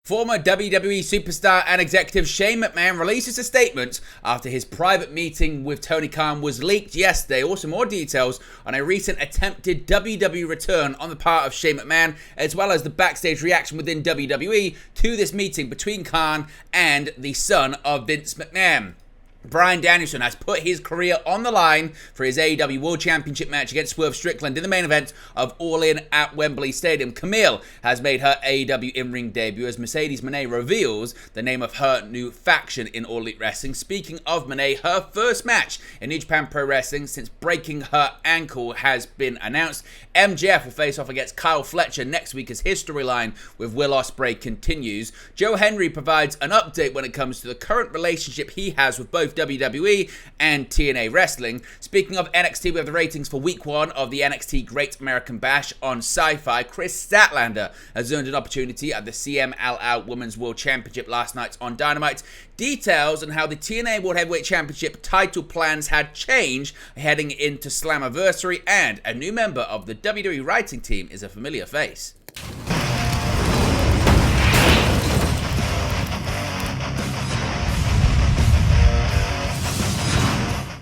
Former WWE superstar and executive Shane McMahon releases a statement after his private meeting with Tony Khan was leaked yesterday. Also, more details on a recent attempted WWE return on the part of Shane McMahon, as well as the backstage reaction within WWE to this meeting between Khan and the son of Vince McMahon. Bryan Danielson has put his career on the line for his AEW World Championship match against Swerve Strickland in the main event of All In at Wembley Stadium. Kamille has made her AEW in-ring debut as Mercedes Moné reveals the name of her new faction in All Elite Wrestling. Speaking of Moné, her first match in New Japan Pro Wrestling since breaking her ankle has been announced. MJF will face off against Kyle Fletcher next week as his storyline with Will Ospreay continues. Hendry provides an update when it comes to the current relationship he has with both WWE and TNA Wrestling. Speaking of NXT, we have the ratings for week 1 of the NXT Great American Bash on Sci-Fi. Kris Statlander has earned an opportunity at the CMLL Women's World Championship last night on Dynamite. Details on how the TNA World Heavyweight Championship title plans had changed heading into Slammiversary, and a new member of the WWE writing team is a familiar face.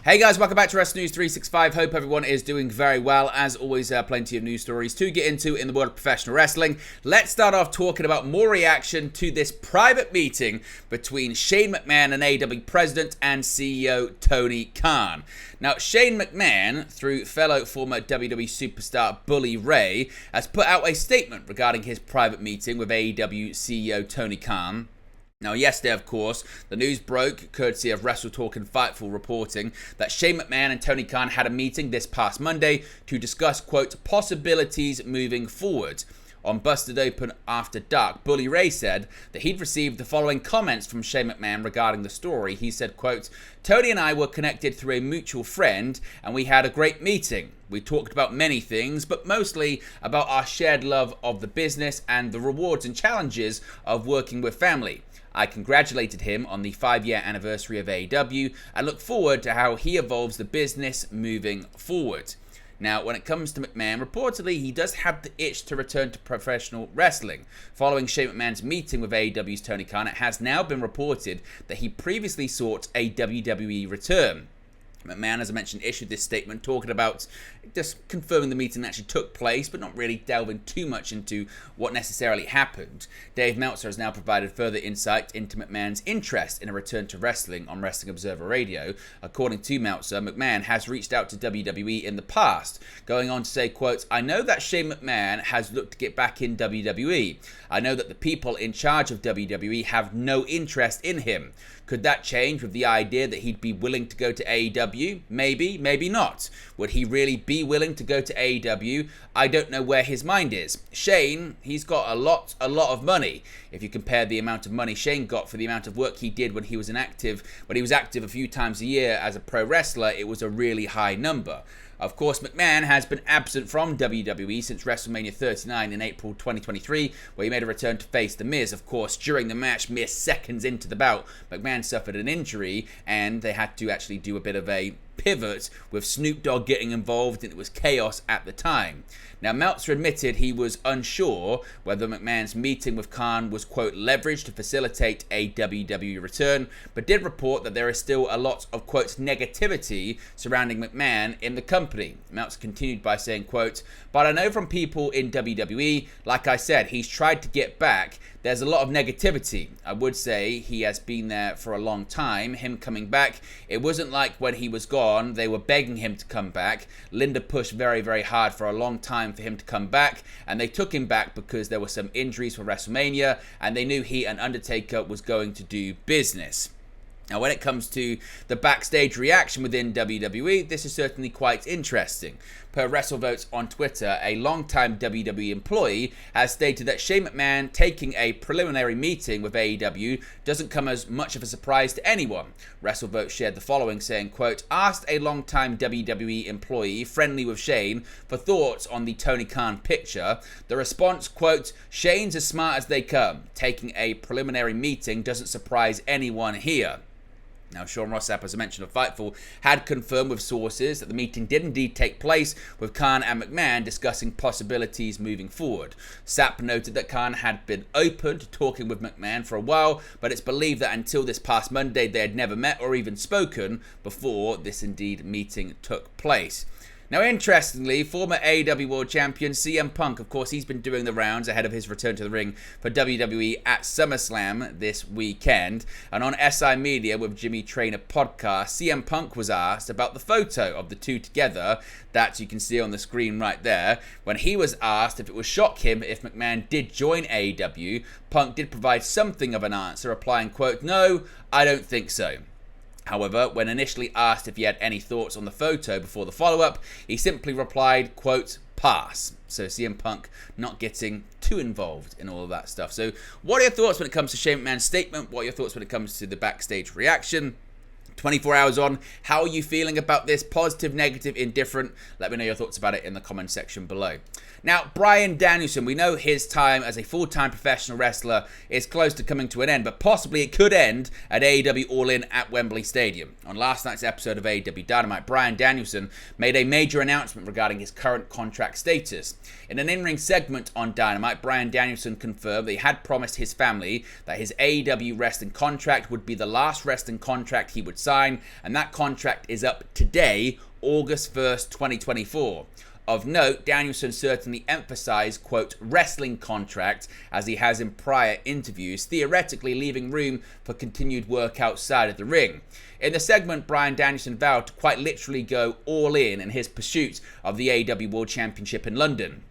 Hey guys, welcome back to Wrestling News 365. Hope everyone is doing very well. As always, plenty of news stories to get into in the world of professional wrestling. Let's start off talking about more reaction to this private meeting between Shane McMahon and AEW President and CEO Tony Khan. Now, Shane McMahon, through fellow former WWE superstar Bully Ray, has put out a statement regarding his private meeting with AEW CEO Tony Khan. Now, yesterday, of course, the news broke, courtesy of Wrestle Talk and Fightful reporting, that Shane McMahon and Tony Khan had a meeting this past Monday to discuss, quote, possibilities moving forward. On Busted Open After Dark, Bully Ray said that he'd received the following comments from Shane McMahon regarding the story. He said, quote, Tony and I were connected through a mutual friend and we had a great meeting. We talked about many things, but mostly about our shared love of the business and the rewards and challenges of working with family. I congratulated him on the 5-year anniversary of AEW and look forward to how he evolves the business moving forward. Now, when it comes to McMahon, reportedly he does have the itch to return to professional wrestling. Following Shane McMahon's meeting with AEW's Tony Khan, it has now been reported that he previously sought a WWE return. McMahon, as I mentioned, issued this statement talking about just confirming the meeting actually took place, but not really delving too much into what necessarily happened. Dave Meltzer has now provided further insight into McMahon's interest in a return to wrestling on Wrestling Observer Radio. According to Meltzer, McMahon has reached out to WWE in the past, going on to say, quote, I know that Shane McMahon has looked to get back in WWE. I know that the people in charge of WWE have no interest in him. Could that change with the idea that he'd be willing to go to AEW? Maybe, maybe not. Would he really be willing to go to AEW? I don't know where his mind is. Shane, he's got a lot of money. If you compare the amount of money Shane got for the amount of work he did when he was active a few times a year as a pro wrestler, it was a really high number. Of course, McMahon has been absent from WWE since WrestleMania 39 in April 2023, where he made a return to face The Miz. Of course, during the match, mere seconds into the bout, McMahon suffered an injury, and they had to actually do a bit of a pivot with Snoop Dogg getting involved, and it was chaos at the time. Now, Meltzer admitted he was unsure whether McMahon's meeting with Khan was, quote, leveraged to facilitate a WWE return, but did report that there is still a lot of, quote, negativity surrounding McMahon in the company. Meltzer continued by saying, quote, but I know from people in WWE, like I said, he's tried to get back. There's a lot of negativity. I would say he has been there for a long time. Him coming back, it wasn't like when he was gone, they were begging him to come back. Linda pushed very, very hard for a long time for him to come back, and they took him back because there were some injuries for WrestleMania, and they knew he and Undertaker was going to do business. Now, when it comes to the backstage reaction within WWE, this is certainly quite interesting. Per WrestleVotes on Twitter, a longtime WWE employee has stated that Shane McMahon taking a preliminary meeting with AEW doesn't come as much of a surprise to anyone. WrestleVotes shared the following, saying, quote, asked a longtime WWE employee friendly with Shane for thoughts on the Tony Khan picture. The response, quote, Shane's as smart as they come. Taking a preliminary meeting doesn't surprise anyone here. Now, Sean Rossap, as I mentioned on Fightful, had confirmed with sources that the meeting did indeed take place, with Khan and McMahon discussing possibilities moving forward. Sapp noted that Khan had been open to talking with McMahon for a while, but it's believed that until this past Monday they had never met or even spoken before this indeed meeting took place. Now, interestingly, former AEW World Champion CM Punk, of course, he's been doing the rounds ahead of his return to the ring for WWE at SummerSlam this weekend. And on SI Media with Jimmy Trainer podcast, CM Punk was asked about the photo of the two together that you can see on the screen right there. When he was asked if it would shock him if McMahon did join AEW, Punk did provide something of an answer, replying, quote, "No, I don't think so." However, when initially asked if he had any thoughts on the photo before the follow-up, he simply replied, quote, "Pass." So CM Punk not getting too involved in all of that stuff. So what are your thoughts when it comes to Shane McMahon's statement? What are your thoughts when it comes to the backstage reaction? 24 hours on, how are you feeling about this? Positive, negative, indifferent? Let me know your thoughts about it in the comment section below. Now, Bryan Danielson, we know his time as a full-time professional wrestler is close to coming to an end, but possibly it could end at AEW All In at Wembley Stadium. On last night's episode of AEW Dynamite, Bryan Danielson made a major announcement regarding his current contract status. In an in-ring segment on Dynamite, Bryan Danielson confirmed that he had promised his family that his AEW wrestling contract would be the last wrestling contract he would sign, and that contract is up today, August 1st, 2024. Of note, Danielson certainly emphasized, quote, wrestling contract, as he has in prior interviews, theoretically leaving room for continued work outside of the ring. In the segment, Bryan Danielson vowed to quite literally go all in his pursuit of the AEW World Championship in London.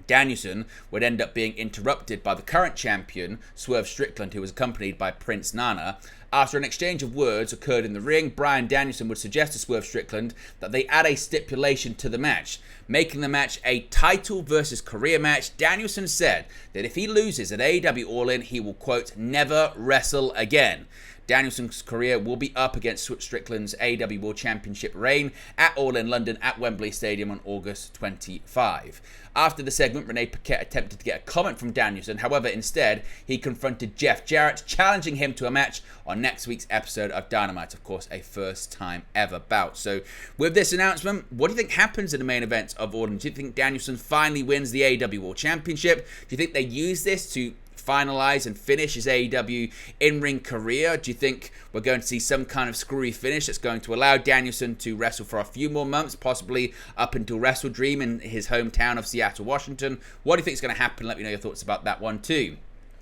Danielson would end up being interrupted by the current champion, Swerve Strickland, who was accompanied by Prince Nana. After an exchange of words occurred in the ring, Bryan Danielson would suggest to Swerve Strickland that they add a stipulation to the match, making the match a title versus career match. Danielson said that if he loses at AEW All In, he will, quote, never wrestle again. Danielson's career will be up against Strickland's AEW World Championship reign at All In London at Wembley Stadium on August 25. After the segment, Renee Paquette attempted to get a comment from Danielson. However, instead, he confronted Jeff Jarrett, challenging him to a match on next week's episode of Dynamite. Of course, a first-time ever bout. So, with this announcement, what do you think happens in the main event of All In? Do you think Danielson finally wins the AEW World Championship? Do you think they use this to finalize and finish his AEW in-ring career? Do you think we're going to see some kind of screwy finish that's going to allow Danielson to wrestle for a few more months, possibly up until Wrestle Dream in his hometown of Seattle, Washington? What do you think is going to happen? Let me know your thoughts about that one too.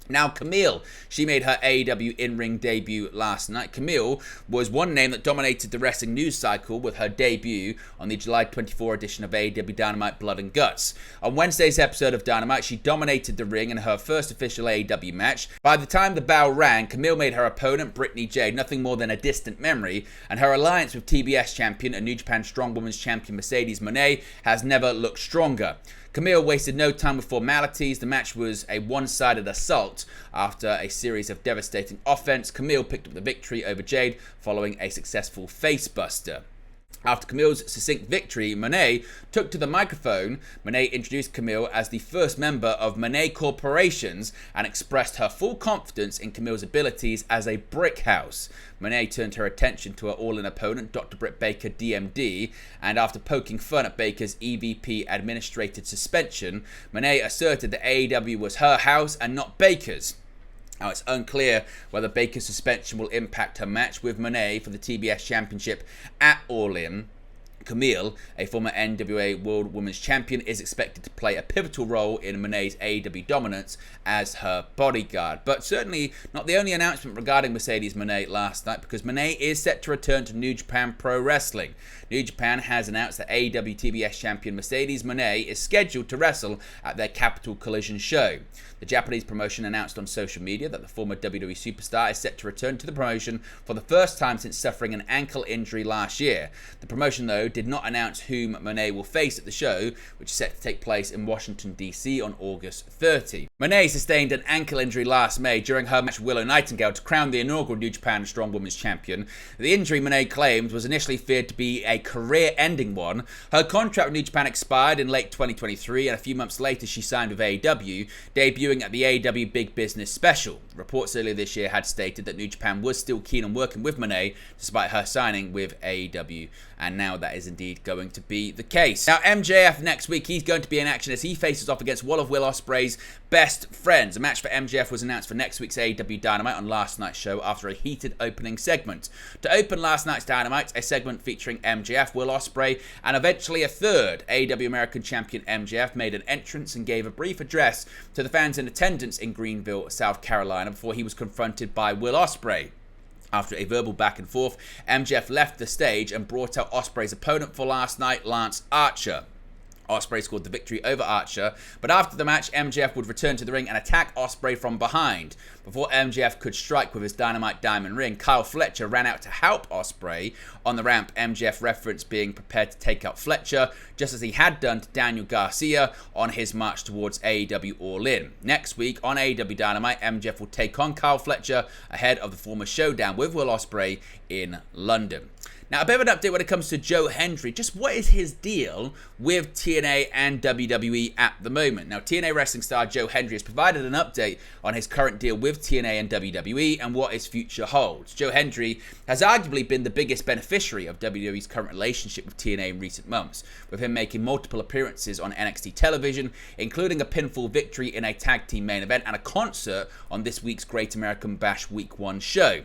Now, Kamille, she made her AEW in-ring debut last night. Kamille was one name that dominated the wrestling news cycle with her debut on the July 24 edition of AEW Dynamite Blood and Guts. On Wednesday's episode of Dynamite, she dominated the ring in her first official AEW match. By the time the bell rang, Kamille made her opponent, Brittany Jade, nothing more than a distant memory, and her alliance with TBS champion and New Japan Strong Women's champion Mercedes Moné has never looked stronger. Kamille wasted no time with formalities. The match was a one-sided assault. After a series of devastating offense, Kamille picked up the victory over Jade following a successful facebuster. After Camille's succinct victory, Moné took to the microphone. Moné introduced Kamille as the first member of Moné Corporations and expressed her full confidence in Camille's abilities as a brick house. Moné turned her attention to her all-in opponent, Dr. Britt Baker, DMD, and after poking fun at Baker's EVP administrated suspension, Moné asserted that AEW was her house and not Baker's. Now, it's unclear whether Baker's suspension will impact her match with Moné for the TBS Championship at All In. Kamille, a former NWA World Women's Champion, is expected to play a pivotal role in Moné's AEW dominance as her bodyguard. But certainly not the only announcement regarding Mercedes Moné last night, because Moné is set to return to New Japan Pro Wrestling. New Japan has announced that AEW TBS champion Mercedes Moné is scheduled to wrestle at their Capital Collision show. The Japanese promotion announced on social media that the former WWE superstar is set to return to the promotion for the first time since suffering an ankle injury last year. The promotion, though, did not announce whom Monet will face at the show, which is set to take place in Washington, D.C. on August 30. Monet sustained an ankle injury last May during her match with Willow Nightingale to crown the inaugural New Japan Strong Women's Champion. The injury Monet claimed was initially feared to be a career-ending one. Her contract with New Japan expired in late 2023, and a few months later she signed with AEW, debuting at the AEW Big Business Special. Reports earlier this year had stated that New Japan was still keen on working with Monet despite her signing with AEW, and now that is indeed going to be the case. Now MJF next week, he's going to be in action as he faces off against one of Will Ospreay's best friends. A match for MJF was announced for next week's AEW Dynamite on last night's show after a heated opening segment. To open last night's Dynamite, a segment featuring MJF, Will Ospreay, and eventually a third, AEW American Champion MJF made an entrance and gave a brief address to the fans in attendance in Greenville, South Carolina, before he was confronted by Will Ospreay. After a verbal back and forth, MJF left the stage and brought out Ospreay's opponent for last night, Lance Archer. Ospreay scored the victory over Archer, but after the match, MJF would return to the ring and attack Ospreay from behind. Before MJF could strike with his Dynamite Diamond Ring, Kyle Fletcher ran out to help Ospreay. On the ramp, MJF referenced being prepared to take out Fletcher, just as he had done to Daniel Garcia on his march towards AEW All In. Next week on AEW Dynamite, MJF will take on Kyle Fletcher ahead of the former showdown with Will Ospreay in London. Now, a bit of an update when it comes to Joe Hendry. Just what is his deal with TNA and WWE at the moment? Now, TNA wrestling star Joe Hendry has provided an update on his current deal with TNA and WWE and what his future holds. Joe Hendry has arguably been the biggest beneficiary of WWE's current relationship with TNA in recent months, with him making multiple appearances on NXT television, including a pinfall victory in a tag team main event and a concert on this week's Great American Bash Week 1 show.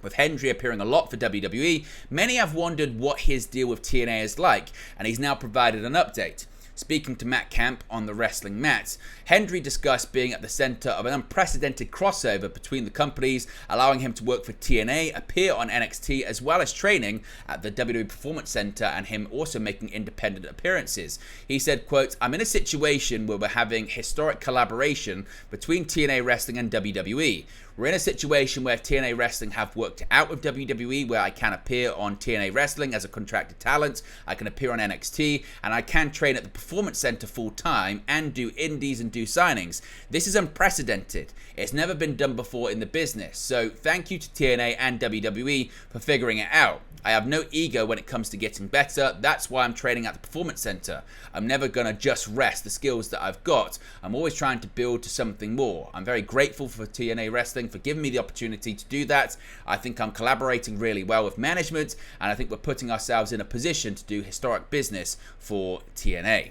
With Hendry appearing a lot for WWE, many have wondered what his deal with TNA is like, and he's now provided an update. Speaking to Matt Camp on the Wrestling Mat, Hendry discussed being at the center of an unprecedented crossover between the companies, allowing him to work for TNA, appear on NXT, as well as training at the WWE Performance Center, and him also making independent appearances. He said, quote, "I'm in a situation where we're having historic collaboration between TNA Wrestling and WWE. We're in a situation where TNA Wrestling have worked out with WWE, where I can appear on TNA Wrestling as a contracted talent, I can appear on NXT, and I can train at the Performance Center full time and do indies and do signings. This is unprecedented. It's never been done before in the business. So thank you to TNA and WWE for figuring it out. I have no ego when it comes to getting better. That's why I'm training at the Performance Center. I'm never going to just rest the skills that I've got. I'm always trying to build to something more. I'm very grateful for TNA Wrestling for giving me the opportunity to do that. I think I'm collaborating really well with management, and I think we're putting ourselves in a position to do historic business for TNA."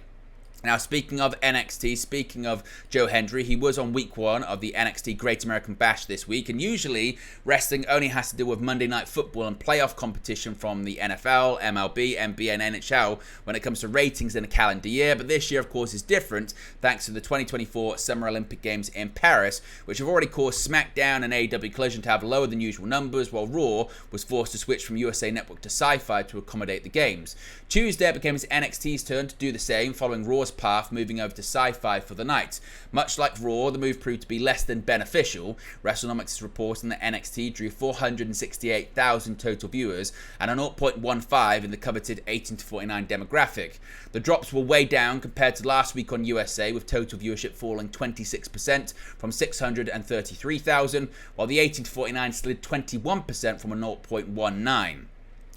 Now, speaking of NXT, speaking of Joe Hendry, he was on week 1 of the NXT Great American Bash this week, and usually wrestling only has to deal with Monday Night Football and playoff competition from the NFL, MLB, NBA, and NHL when it comes to ratings in a calendar year, but this year, of course, is different thanks to the 2024 Summer Olympic Games in Paris, which have already caused SmackDown and AEW Collision to have lower than usual numbers, while Raw was forced to switch from USA Network to Sci-Fi to accommodate the games. Tuesday, it became NXT's turn to do the same, following Raw's path, moving over to Sci-Fi for the night. Much like Raw, the move proved to be less than beneficial. WrestleNomics is reporting that NXT drew 468,000 total viewers and a 0.15 in the coveted 18 to 49 demographic. The drops were way down compared to last week on USA, with total viewership falling 26% from 633,000, while the 18 to 49 slid 21% from a 0.19.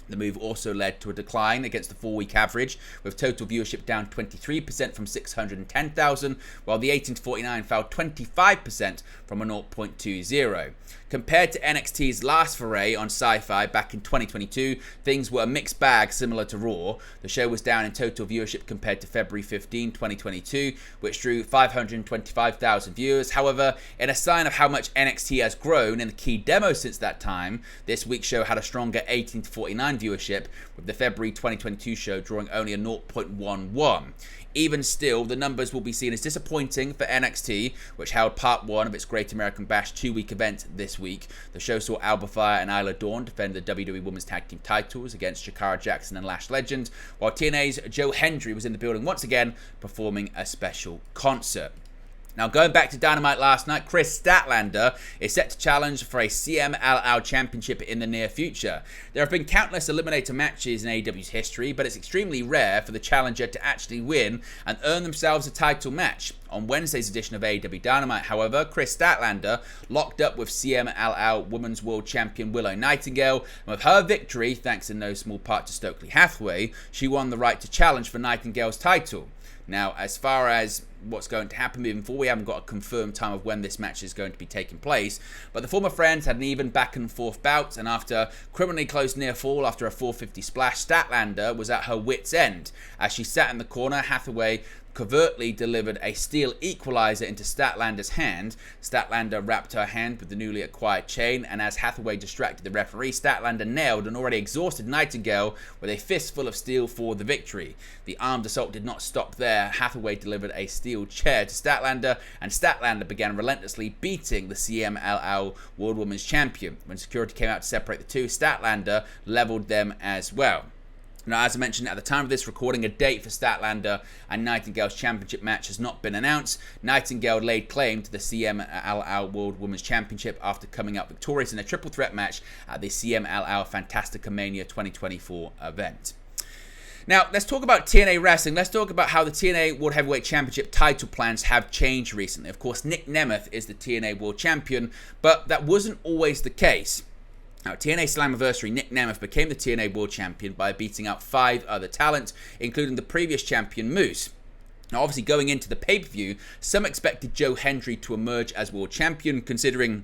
The move also led to a decline against the 4-week average, with total viewership down 23% from 610,000, while the 18 to 49 fell 25% from a 0.20. Compared to NXT's last foray on Sci-Fi back in 2022, things were a mixed bag similar to Raw. The show was down in total viewership compared to February 15, 2022, which drew 525,000 viewers. However, in a sign of how much NXT has grown in the key demo since that time, this week's show had a stronger 18 to 49 viewership, with the February 2022 show drawing only a 0.11. Even still, the numbers will be seen as disappointing for NXT, which held part 1 of its Great American Bash 2-week event this week. The show saw Alba Fire and Isla Dawn defend the WWE Women's Tag Team titles against Shakara Jackson and Lash Legend, while TNA's Joe Hendry was in the building once again, performing a special concert. Now, going back to Dynamite last night, Kris Statlander is set to challenge for a CMLL championship in the near future. There have been countless eliminator matches in AEW's history, but it's extremely rare for the challenger to actually win and earn themselves a title match. On Wednesday's edition of AEW Dynamite, however, Kris Statlander locked up with CMLL Women's World Champion Willow Nightingale, and with her victory, thanks in no small part to Stokely Hathaway, she won the right to challenge for Nightingale's title. Now, as far as what's going to happen moving forward, we haven't got a confirmed time of when this match is going to be taking place, but the former friends had an even back and forth bout, and after criminally close near fall after a 450 splash, Statlander was at her wit's end. As she sat in the corner, Hathaway covertly delivered a steel equalizer into Statlander's hand. Statlander wrapped her hand with the newly acquired chain, and as Hathaway distracted the referee, Statlander nailed an already exhausted Nightingale with a fistful of steel for the victory. The armed assault did not stop there. Hathaway delivered a steel chair to Statlander, and Statlander began relentlessly beating the CMLL World Women's Champion. When security came out to separate the two, Statlander leveled them as well. Now, as I mentioned at the time of this recording, a date for Statlander and Nightingale's championship match has not been announced. Nightingale laid claim to the CMLL World Women's Championship after coming out victorious in a triple threat match at the CMLL Fantastica Mania 2024 event. Now, let's talk about TNA Wrestling. Let's talk about how the TNA World Heavyweight Championship title plans have changed recently. Of course, Nick Nemeth is the TNA World Champion, but that wasn't always the case. Now, TNA Slammiversary, Nick Nemeth became the TNA World Champion by beating out 5 other talent, including the previous champion Moose. Now, obviously, going into the pay-per-view, some expected Joe Hendry to emerge as World Champion, considering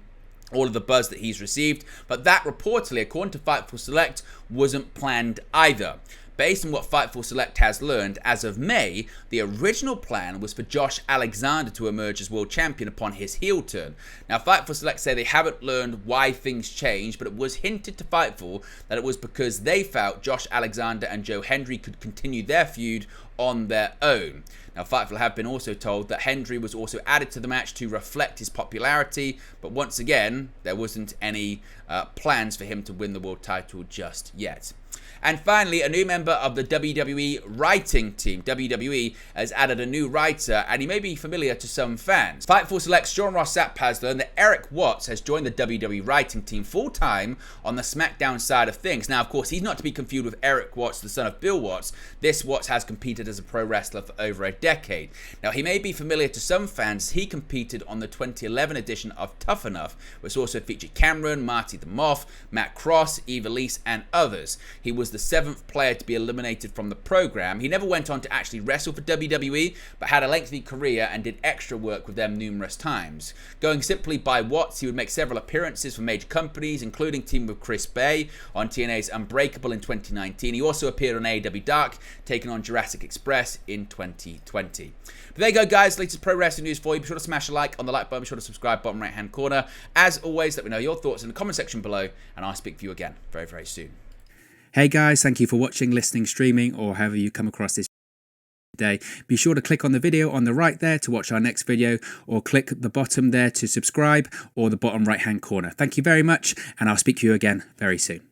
all of the buzz that he's received, but that reportedly, according to Fightful Select, wasn't planned either. Based on what Fightful Select has learned, as of May, the original plan was for Josh Alexander to emerge as world champion upon his heel turn. Now, Fightful Select say they haven't learned why things changed, but it was hinted to Fightful that it was because they felt Josh Alexander and Joe Hendry could continue their feud on their own. Now, Fightful have been also told that Hendry was also added to the match to reflect his popularity, but once again, there wasn't any plans for him to win the world title just yet. And finally, a new member of the WWE writing team. WWE has added a new writer, and he may be familiar to some fans. Fightful Select's Sean Ross Sapp has learned that Eric Watts has joined the WWE writing team full-time on the SmackDown side of things. Now, of course, he's not to be confused with Eric Watts, the son of Bill Watts. This Watts has competed as a pro wrestler for over a decade. Now, he may be familiar to some fans. He competed on the 2011 edition of Tough Enough, which also featured Cameron, Marty the Moth, Matt Cross, Eva Lise, and others. He was the 7th player to be eliminated from the program. He never went on to actually wrestle for WWE, but had a lengthy career and did extra work with them numerous times. Going simply by Watts, he would make several appearances for major companies, including teaming with Chris Bay on TNA's Unbreakable in 2019. He also appeared on AEW Dark, taking on Jurassic Express in 2020. But there you go, guys. Latest pro wrestling news for you. Be sure to smash a like on the like button. Be sure to subscribe, bottom right hand corner. As always, let me know your thoughts in the comment section below, and I'll speak to you again very, very soon. Hey guys, thank you for watching, listening, streaming, or however you come across this today. Be sure to click on the video on the right there to watch our next video, or click the bottom there to subscribe, or the bottom right hand corner. Thank you very much, and I'll speak to you again very soon.